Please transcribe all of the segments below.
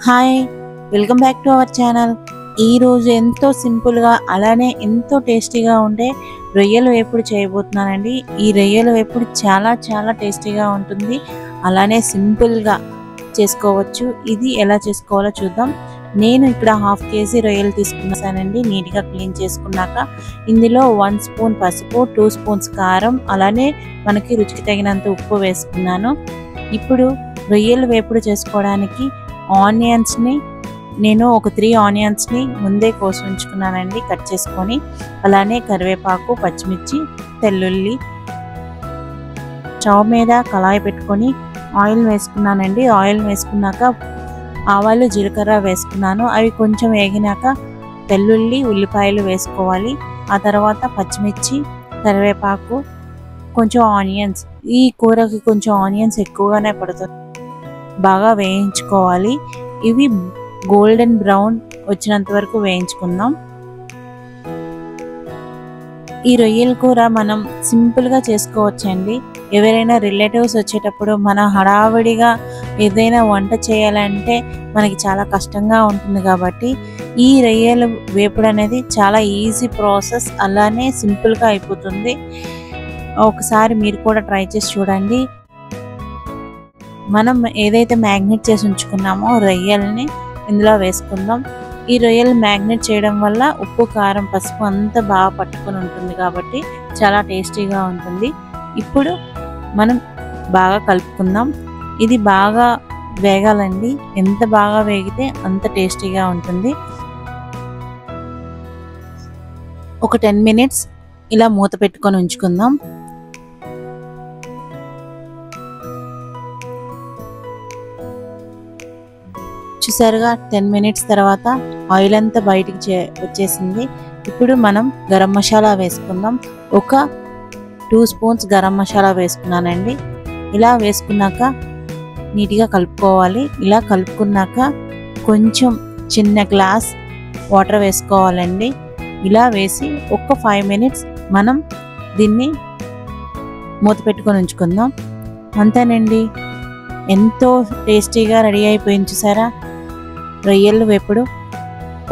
Hi, welcome back to our channel. ఈరోజు ఎంతో సింపుల్గా అలానే ఎంతో టేస్టీగా ఉండే రొయ్యల వేపుడు చేయబోతున్నానండి. ఈ రొయ్యల వేపుడు చాలా చాలా టేస్టీగా ఉంటుంది, అలానే సింపుల్గా చేసుకోవచ్చు. ఇది ఎలా చేసుకోవాలో చూద్దాం. నేను ఇక్కడ 1/2 kg రొయ్యలు తీసుకున్నానండి. నీట్గా క్లీన్ చేసుకున్నాక ఇందులో 1 స్పూన్ పసుపు, 2 స్పూన్స్ కారం, అలానే మనకి రుచికి తగినంత ఉప్పు వేసుకున్నాను. ఇప్పుడు రొయ్యల వేపుడు చేసుకోవడానికి ఆనియన్స్ని నేను ఒక 3 ఆనియన్స్ని ముందే కోసి ఉంచుకున్నానండి, కట్ చేసుకొని. అలానే కరివేపాకు, పచ్చిమిర్చి, తెల్లుల్లి. స్టవ్ మీద కళాయి పెట్టుకొని ఆయిల్ వేసుకున్నానండి. ఆయిల్ వేసుకున్నాక ఆవాలు, జీలకర్ర వేసుకున్నాను. అవి కొంచెం వేగినాక తెల్లుల్లి, ఉల్లిపాయలు వేసుకోవాలి. ఆ తర్వాత పచ్చిమిర్చి, కరివేపాకు, కొంచెం ఆనియన్స్. ఈ కూరకి కొంచెం ఆనియన్స్ ఎక్కువగానే పడుతుంది. బాగా వేయించుకోవాలి. ఇవి గోల్డెన్ బ్రౌన్ వచ్చినంత వరకు వేయించుకుందాం. ఈ రొయ్యల కూర మనం సింపుల్గా చేసుకోవచ్చండి. ఎవరైనా రిలేటివ్స్ వచ్చేటప్పుడు మనం హడావిడిగా ఏదైనా వంట చేయాలంటే మనకి చాలా కష్టంగా ఉంటుంది. కాబట్టి ఈ రొయ్యల వేపుడు అనేది చాలా ఈజీ ప్రాసెస్, అలానే సింపుల్గా అయిపోతుంది. ఒకసారి మీరు కూడా ట్రై చేసి చూడండి. మనం ఏదైతే మ్యాగ్నేట్ చేసి ఉంచుకున్నామో రొయ్యల్ని ఇందులో వేసుకుందాం. ఈ రొయ్యలు మ్యాగ్నేట్ చేయడం వల్ల ఉప్పు, కారం, పసుపు అంతా బాగా పట్టుకొని ఉంటుంది కాబట్టి చాలా టేస్టీగా ఉంటుంది. ఇప్పుడు మనం బాగా కలుపుకుందాం. ఇది బాగా వేగాలండి. ఎంత బాగా వేగితే అంత టేస్టీగా ఉంటుంది. ఒక 10 మినిట్స్ ఇలా మూత పెట్టుకొని ఉంచుకుందాం. చూసారుగా 10 మినిట్స్ తర్వాత ఆయిల్ అంతా బయటికి వచ్చేసింది. ఇప్పుడు మనం గరం మసాలా వేసుకుందాం. ఒక 2 స్పూన్స్ గరం మసాలా వేసుకున్నానండి. ఇలా వేసుకున్నాక నీట్గా కలుపుకోవాలి. ఇలా కలుపుకున్నాక కొంచెం చిన్న గ్లాస్ వాటర్ వేసుకోవాలండి. ఇలా వేసి ఒక 5 మినిట్స్ మనం దీన్ని మూత పెట్టుకొని ఉంచుకుందాం. అంతేనండి, ఎంతో టేస్టీగా రెడీ అయిపోయింది. చూసారా, రొయ్యల వేపుడు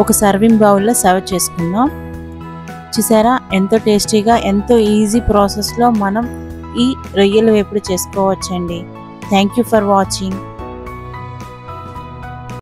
ఒక సర్వింగ్ బౌల్లో సర్వ్ చేసుకుందాం. చూసారా, ఎంతో టేస్టీగా, ఎంతో ఈజీ ప్రాసెస్లో మనం ఈ రొయ్యల వేపుడు చేసుకోవచ్చండి. Thank you for watching.